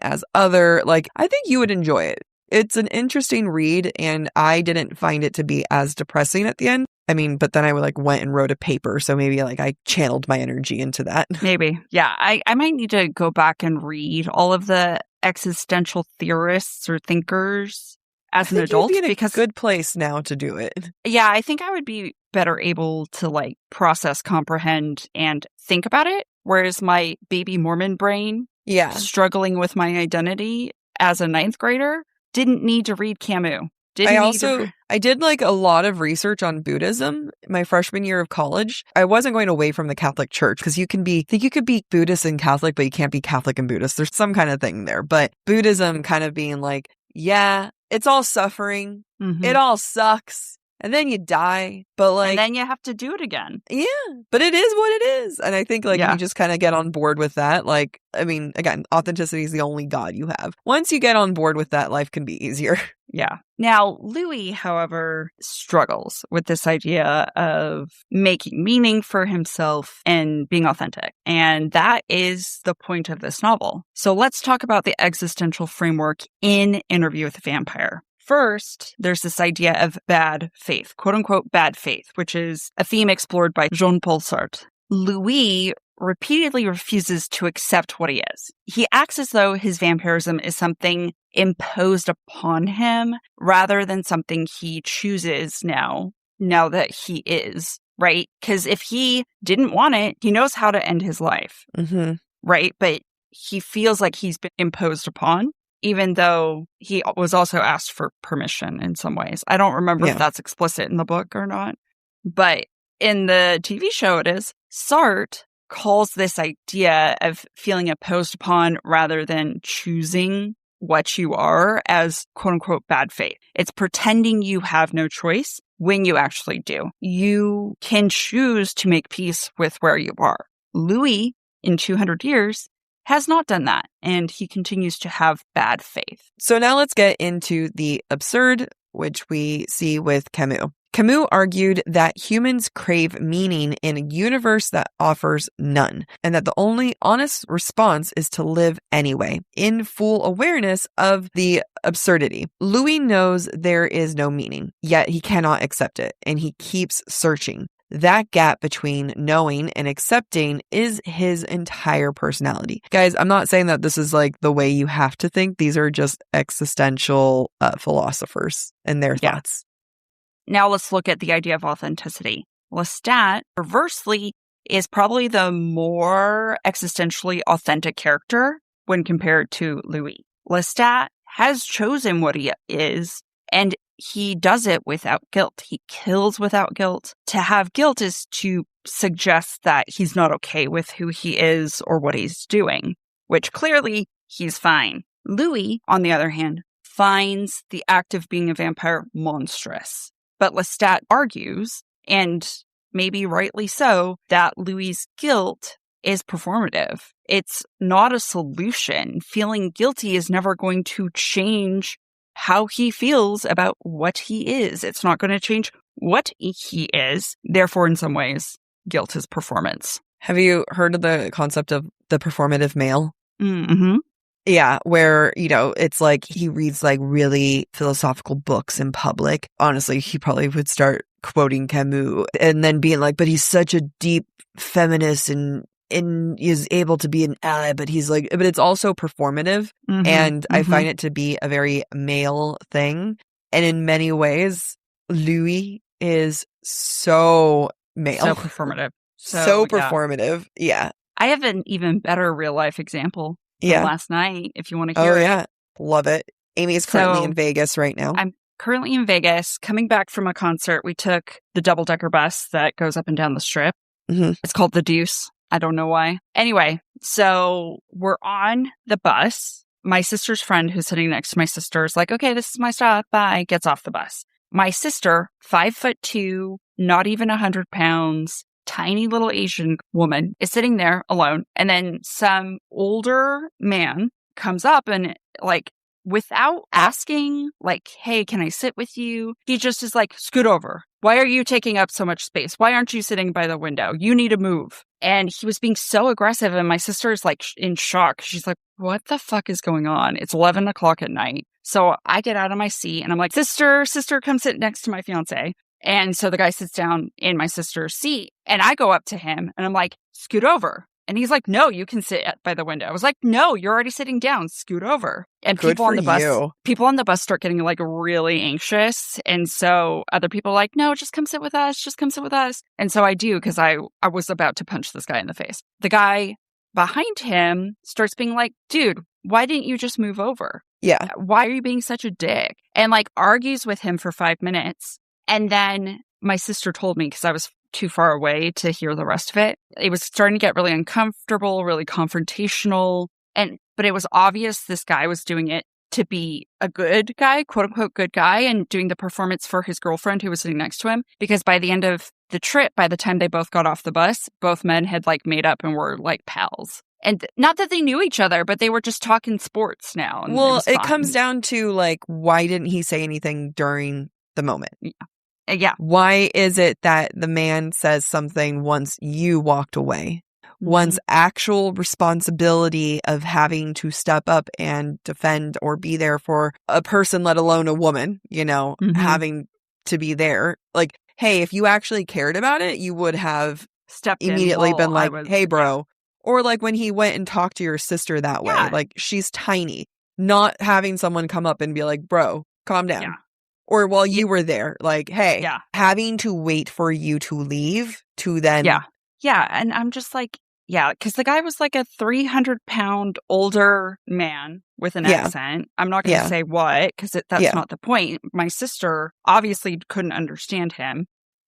as other. Like, I think you would enjoy it. It's an interesting read, and I didn't find it to be as depressing at the end. I mean, but then I went and wrote a paper, so maybe I channeled my energy into that. Maybe. Yeah, I might need to go back and read all of the existential theorists or thinkers as an adult. You'd be in because a good place now to do it. Yeah, I think I would be better able to process, comprehend, and think about it. Whereas my baby Mormon brain, struggling with my identity as a 9th grader, didn't need to read Camus. I did a lot of research on Buddhism my freshman year of college. I wasn't going away from the Catholic Church because you could be Buddhist and Catholic, but you can't be Catholic and Buddhist. There's some kind of thing there. But Buddhism kind of being it's all suffering. Mm-hmm. It all sucks. And then you die, but and then you have to do it again. Yeah, but it is what it is. And I think you just kind of get on board with that. I mean, again, authenticity is the only God you have. Once you get on board with that, life can be easier. Yeah. Now, Louis, however, struggles with this idea of making meaning for himself and being authentic. And that is the point of this novel. So let's talk about the existential framework in Interview with a Vampire. First, there's this idea of bad faith, quote unquote bad faith, which is a theme explored by Jean-Paul Sartre. Louis repeatedly refuses to accept what he is. He acts as though his vampirism is something imposed upon him rather than something he chooses now that he is, right? Because if he didn't want it, he knows how to end his life, right? But he feels like he's been imposed upon, even though he was also asked for permission in some ways. I don't remember if that's explicit in the book or not, but in the TV show it is. Sartre calls this idea of feeling imposed upon rather than choosing what you are as quote unquote bad faith. It's pretending you have no choice when you actually do. You can choose to make peace with where you are. Louis, in 200 years, has not done that, and he continues to have bad faith. So now let's get into the absurd, which we see with Camus. Camus argued that humans crave meaning in a universe that offers none, and that the only honest response is to live anyway, in full awareness of the absurdity. Louis knows there is no meaning, yet he cannot accept it, and he keeps searching. That gap between knowing and accepting is his entire personality. Guys, I'm not saying that this is the way you have to think. These are just existential philosophers and their thoughts. Now let's look at the idea of authenticity. Lestat, perversely, is probably the more existentially authentic character when compared to Louis. Lestat has chosen what he is, and he does it without guilt. He kills without guilt. To have guilt is to suggest that he's not okay with who he is or what he's doing. which clearly he's fine. Louis, on the other hand, finds the act of being a vampire monstrous. But Lestat argues, and maybe rightly so, that Louis's guilt is performative. It's not a solution. Feeling guilty is never going to change how he feels about what he is. It's not going to change what he is. Therefore, in some ways, guilt is performance. Have you heard of the concept of the performative male? Mm-hmm. Yeah, where, it's like he reads like really philosophical books in public. Honestly, he probably would start quoting Camus and then being like, but he's such a deep feminist and is able to be an ally, but it's also performative. Mm-hmm. And I find it to be a very male thing. And in many ways, Louis is so male. So performative. So performative. Yeah. I have an even better real life example from last night, if you want to hear it. Oh, yeah. Love it. Amy is currently in Vegas right now. I'm currently in Vegas, coming back from a concert. We took the double-decker bus that goes up and down the strip. Mm-hmm. It's called the Deuce. I don't know why. Anyway, so we're on the bus. My sister's friend who's sitting next to my sister is like, okay, this is my stop. Bye. Gets off the bus. My sister, 5'2", not even 100 pounds, tiny little Asian woman, is sitting there alone. And then some older man comes up and without asking, hey, can I sit with you? He just is like, scoot over. Why are you taking up so much space? Why aren't you sitting by the window? You need to move. And he was being so aggressive. And my sister is in shock. She's like, what the fuck is going on? It's 11 o'clock at night. So I get out of my seat and I'm like, sister, come sit next to my fiance. And so the guy sits down in my sister's seat and I go up to him and I'm like, scoot over. And he's like, no, you can sit by the window. I was like, no, you're already sitting down. Scoot over. And people on the bus start getting really anxious. And so other people are like, no, just come sit with us. Just come sit with us. And so I do, because I was about to punch this guy in the face. The guy behind him starts being like, dude, why didn't you just move over? Yeah. Why are you being such a dick? And argues with him for 5 minutes. And then my sister told me, because I was too far away to hear the rest of it, it was starting to get really uncomfortable, really confrontational. But it was obvious this guy was doing it to be a good guy, quote unquote good guy, and doing the performance for his girlfriend who was sitting next to him. Because by the end of the trip, by the time they both got off the bus, both men had made up and were pals. And not that they knew each other, but they were just talking sports now. Well, it comes down to why didn't he say anything during the moment? Yeah. Why is it that the man says something once you walked away? Mm-hmm. One's actual responsibility of having to step up and defend or be there for a person, let alone a woman, having to be there. Hey, if you actually cared about it, you would have stepped immediately been like, hey, bro. Or when he went and talked to your sister that way, she's tiny, not having someone come up and be like, bro, calm down. Yeah. Or while you were there, hey, having to wait for you to leave to then. Yeah. Yeah. And I'm just because the guy was a 300-pound older man with an accent. I'm not going to say what, because that's not the point. My sister obviously couldn't understand him.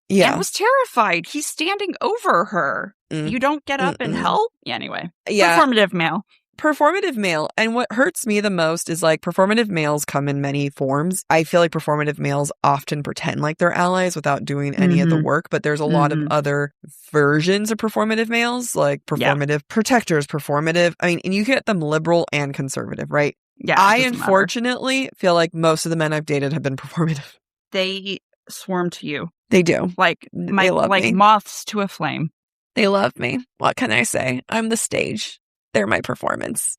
Yeah. And was terrified. He's standing over her. You don't get up and help? Yeah, anyway. Yeah. Performative male. Performative male. And what hurts me the most is performative males come in many forms. I feel like performative males often pretend like they're allies without doing any of the work, but there's a lot of other versions of performative males, performative protectors, performative. And you get them liberal and conservative, right? Yeah. I unfortunately feel like most of the men I've dated have been performative. They swarm to you. They do. They love me. Moths to a flame. They love me. What can I say? I'm the stage. They're my performance.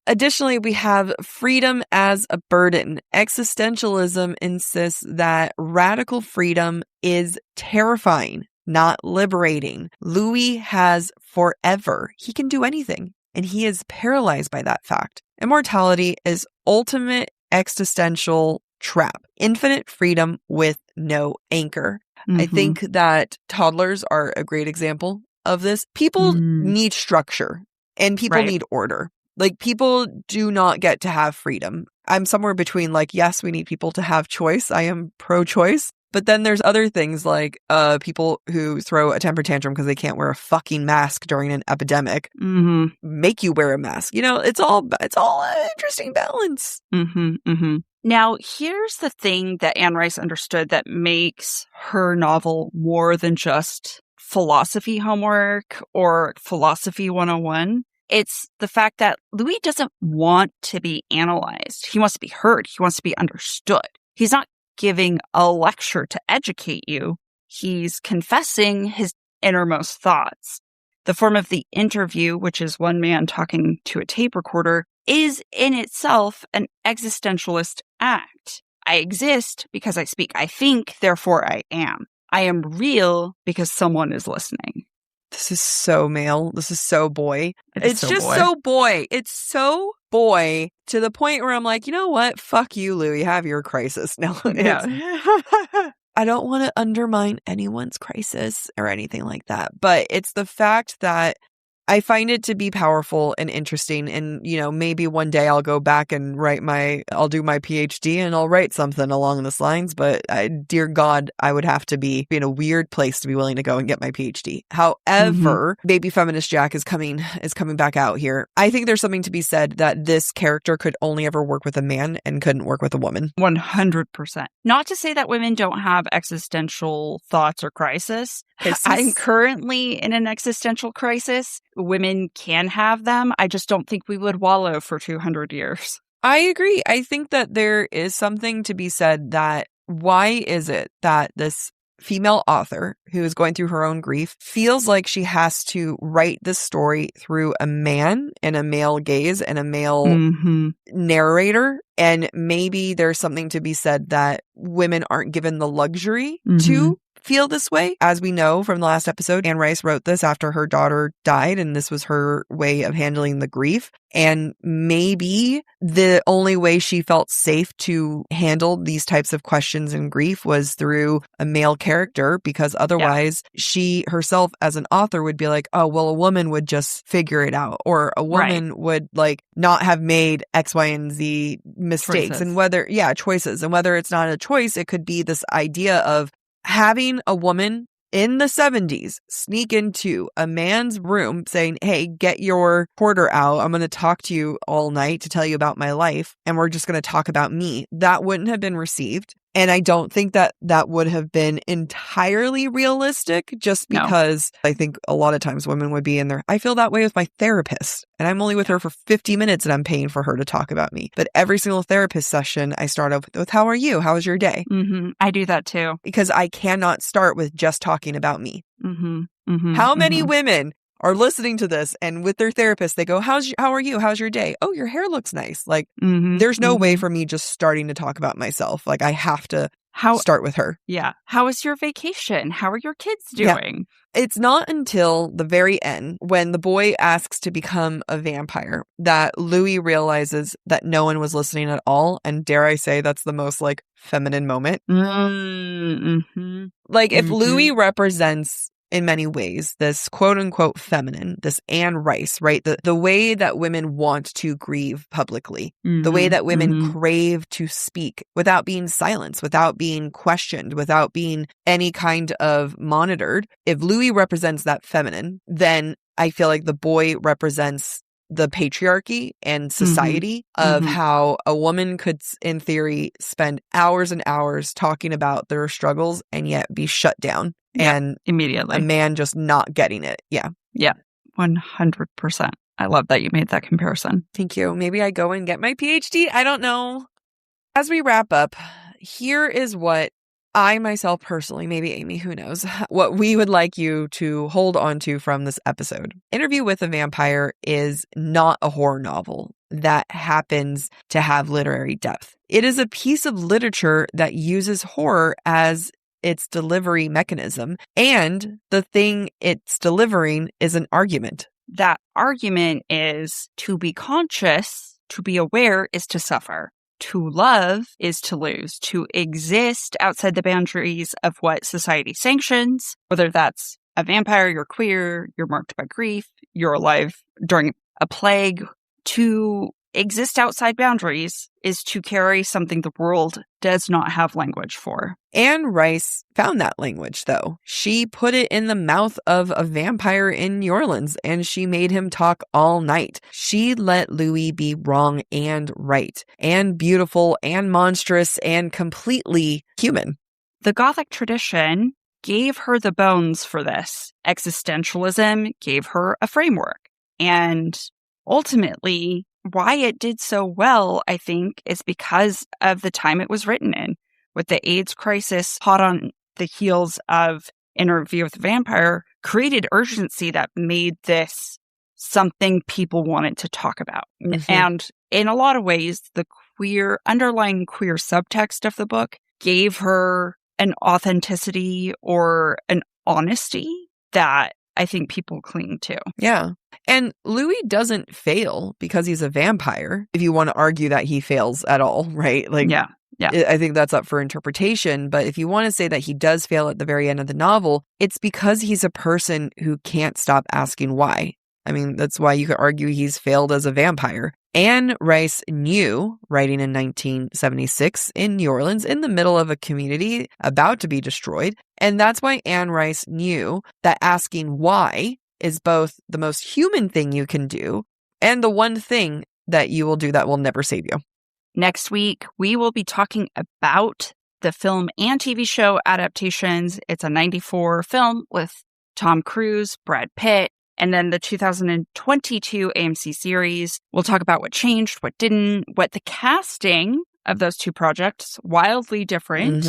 Additionally, we have freedom as a burden. Existentialism insists that radical freedom is terrifying, not liberating. Louis has forever. He can do anything, and he is paralyzed by that fact. Immortality is ultimate existential trap. Infinite freedom with no anchor. I think that toddlers are a great example of this. People need structure and people need order. People do not get to have freedom. I'm somewhere between yes, we need people to have choice. I am pro-choice, But then there's other things like people who throw a temper tantrum because they can't wear a fucking mask during an epidemic. Make you wear a mask. It's all an interesting balance. Now, here's the thing that Anne Rice understood that makes her novel more than just philosophy homework or philosophy 101. It's the fact that Louis doesn't want to be analyzed. He wants to be heard. He wants to be understood. He's not giving a lecture to educate you. He's confessing his innermost thoughts. The form of the interview, which is one man talking to a tape recorder, is in itself an existentialist act. I exist because I speak. I think, therefore I am. I am real because someone is listening. This is so male. This is so boy. It's so just boy. so boy. It's so boy to the point where I'm like, you know what? Fuck you, Louis. Have your crisis. No, I don't want to undermine anyone's crisis or anything like that. But it's the fact that I find it to be powerful and interesting. And, maybe one day I'll go back and I'll do my PhD and I'll write something along those lines. But dear God, I would have to be in a weird place to be willing to go and get my PhD. However, Baby Feminist Jack is coming back out here. I think there's something to be said that this character could only ever work with a man and couldn't work with a woman. 100%. Not to say that women don't have existential thoughts or crisis. I'm currently in an existential crisis. Women can have them. I just don't think we would wallow for 200 years. I agree. I think that there is something to be said that why is it that this female author who is going through her own grief feels like she has to write this story through a man and a male gaze and a male narrator? And maybe there's something to be said that women aren't given the luxury to feel this way. As we know from the last episode, Anne Rice wrote this after her daughter died, and this was her way of handling the grief. And maybe the only way she felt safe to handle these types of questions and grief was through a male character, because otherwise she herself as an author would be like, oh, well, a woman would just figure it out, or a woman would not have made X, Y, and Z mistakes. Choices. And choices. And whether it's not a choice, it could be this idea of having a woman in the 70s sneak into a man's room saying, hey, get your recorder out. I'm going to talk to you all night to tell you about my life. And we're just going to talk about me. That wouldn't have been received. And I don't think that would have been entirely realistic, just because I think a lot of times women would be in there. I feel that way with my therapist, and I'm only with her for 50 minutes and I'm paying for her to talk about me. But every single therapist session, I start off with, how are you? How was your day? I do that too. Because I cannot start with just talking about me. How many women are listening to this and with their therapist, they go, how are you? How's your day? Oh, your hair looks nice. There's no way for me just starting to talk about myself. I have to start with her. Yeah. How was your vacation? How are your kids doing? Yeah. It's not until the very end, when the boy asks to become a vampire, that Louis realizes that no one was listening at all. And dare I say, that's the most feminine moment. If Louis represents, in many ways, this quote unquote feminine, this Anne Rice, right? The way that women want to grieve publicly, the way that women crave to speak without being silenced, without being questioned, without being any kind of monitored. If Louis represents that feminine, then I feel like the boy represents the patriarchy and society of how a woman could, in theory, spend hours and hours talking about their struggles and yet be shut down. And immediately. A man just not getting it. Yeah. Yeah. 100%. I love that you made that comparison. Thank you. Maybe I go and get my PhD. I don't know. As we wrap up, here is what I myself personally, maybe Amy, who knows, what we would like you to hold on to from this episode. Interview with a Vampire is not a horror novel that happens to have literary depth. It is a piece of literature that uses horror as its delivery mechanism, and the thing it's delivering is an argument. That argument is to be conscious, to be aware is to suffer. To love is to lose. To exist outside the boundaries of what society sanctions, whether that's a vampire, you're queer, you're marked by grief, you're alive during a plague. To exist outside boundaries is to carry something the world does not have language for. Anne Rice found that language, though. She put it in the mouth of a vampire in New Orleans, and she made him talk all night. She let Louis be wrong and right, and beautiful and monstrous and completely human. The Gothic tradition gave her the bones for this. Existentialism gave her a framework. And ultimately, why it did so well, I think, is because of the time it was written in. With the AIDS crisis hot on the heels of Interview with the Vampire, created urgency that made this something people wanted to talk about. Mm-hmm. And in a lot of ways, the underlying queer subtext of the book gave her an authenticity or an honesty that I think people cling to. Yeah. And Louis doesn't fail because he's a vampire, if you want to argue that he fails at all, right? Yeah. I think that's up for interpretation. But if you want to say that he does fail at the very end of the novel, it's because he's a person who can't stop asking why. I mean, that's why you could argue he's failed as a vampire. Anne Rice knew, writing in 1976 in New Orleans, in the middle of a community about to be destroyed. And that's why Anne Rice knew that asking why is both the most human thing you can do and the one thing that you will do that will never save you. Next week, we will be talking about the film and TV show adaptations. It's a 1994 film with Tom Cruise, Brad Pitt, and then the 2022 AMC series. We'll talk about what changed, what didn't, what the casting of those two projects, wildly different,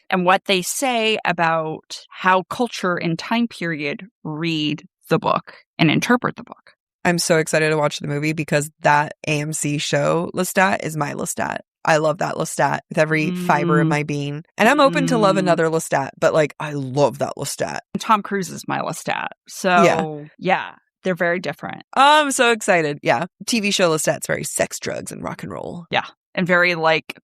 and what they say about how culture and time period read the book and interpret the book. I'm so excited to watch the movie because that AMC show Lestat is my Lestat. I love that Lestat with every fiber of my being. And I'm open to love another Lestat, but I love that Lestat. Tom Cruise is my Lestat. So yeah, they're very different. I'm so excited. Yeah. TV show Lestat's very sex, drugs, and rock and roll. Yeah. And very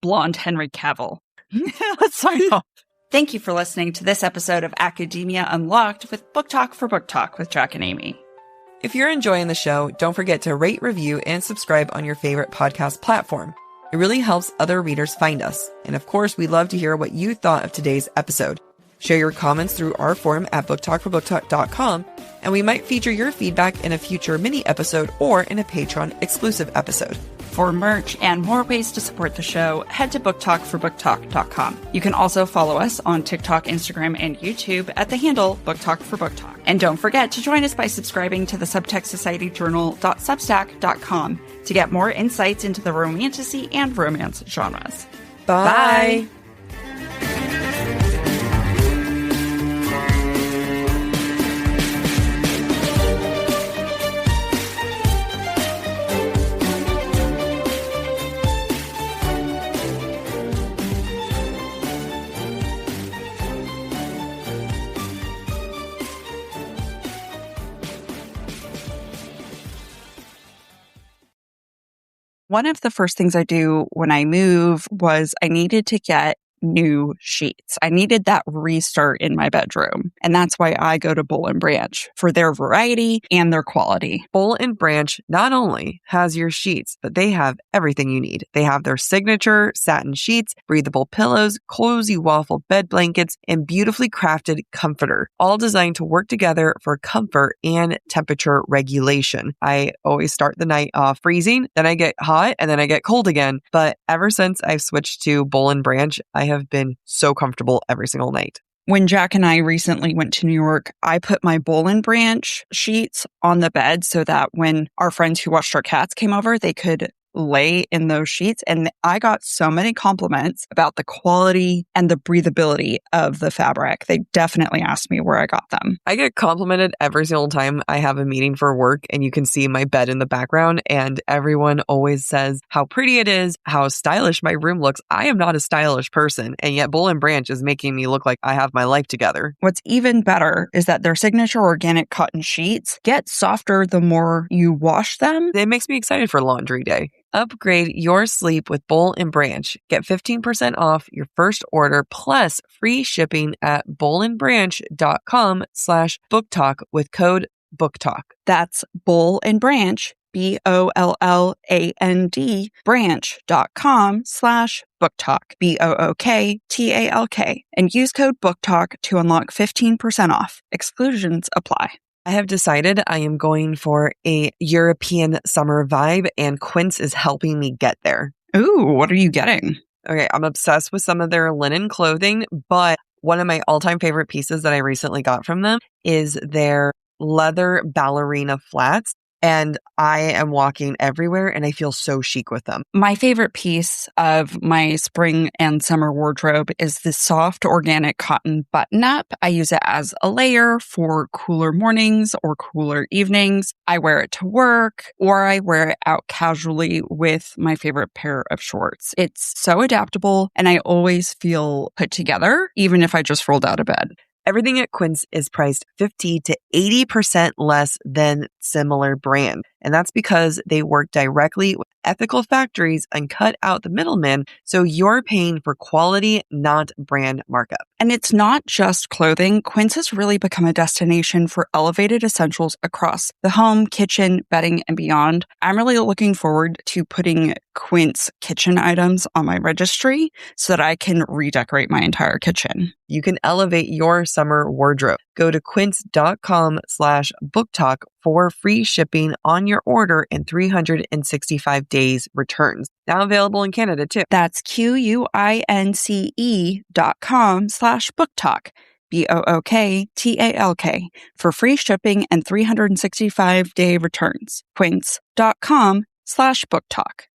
blonde Henry Cavill. Let's sign off. Thank you for listening to this episode of Academia Unlocked with Book Talk for Book Talk with Jack and Amy. If you're enjoying the show, don't forget to rate, review, and subscribe on your favorite podcast platform. It really helps other readers find us. And of course, we'd love to hear what you thought of today's episode. Share your comments through our forum at booktalkforbooktalk.com, and we might feature your feedback in a future mini episode or in a Patreon exclusive episode. For merch and more ways to support the show, head to booktalkforbooktalk.com. You can also follow us on TikTok, Instagram, and YouTube at the handle booktalkforbooktalk. And don't forget to join us by subscribing to the Subtext Society Journal.substack.com to get more insights into the romantasy and romance genres. Bye. One of the first things I do when I move was I needed to get new sheets. I needed that restart in my bedroom. And that's why I go to Boll & Branch for their variety and their quality. Boll & Branch not only has your sheets, but they have everything you need. They have their signature satin sheets, breathable pillows, cozy waffle bed blankets, and beautifully crafted comforter, all designed to work together for comfort and temperature regulation. I always start the night off freezing, then I get hot, and then I get cold again. But ever since I've switched to Boll & Branch, I have been so comfortable every single night. When Jack and I recently went to New York, I put my Boll & Branch sheets on the bed so that when our friends who watched our cats came over, they could lay in those sheets. And I got so many compliments about the quality and the breathability of the fabric. They definitely asked me where I got them. I get complimented every single time I have a meeting for work and you can see my bed in the background, and everyone always says how pretty it is, how stylish my room looks. I am not a stylish person, and yet Boll & Branch is making me look like I have my life together. What's even better is that their signature organic cotton sheets get softer the more you wash them. It makes me excited for laundry day. Upgrade your sleep with Boll & Branch. Get 15% off your first order plus free shipping at bollandbranch.com/booktalk with code BookTalk. That's Boll & Branch, BOLLAND branch.com/BookTalk, BOOKTALK, and use code BookTalk to unlock 15% off. Exclusions apply. I have decided I am going for a European summer vibe, and Quince is helping me get there. Ooh, what are you getting? Okay, I'm obsessed with some of their linen clothing, but one of my all-time favorite pieces that I recently got from them is their leather ballerina flats. And I am walking everywhere and I feel so chic with them. My favorite piece of my spring and summer wardrobe is the soft organic cotton button-up. I use it as a layer for cooler mornings or cooler evenings. I wear it to work, or I wear it out casually with my favorite pair of shorts. It's so adaptable and I always feel put together, even if I just rolled out of bed. Everything at Quince is priced 50 to 80% less than similar brand. And that's because they work directly with ethical factories and cut out the middleman, so you're paying for quality, not brand markup. And it's not just clothing. Quince has really become a destination for elevated essentials across the home, kitchen, bedding, and beyond. I'm really looking forward to putting Quince kitchen items on my registry so that I can redecorate my entire kitchen. You can elevate your summer wardrobe. Go to quince.com/booktalk for free shipping on your order and 365 days returns. Now available in Canada too. That's QUINCE.com/booktalk, BOOKTALK, for free shipping and 365-day returns. Quince.com/booktalk.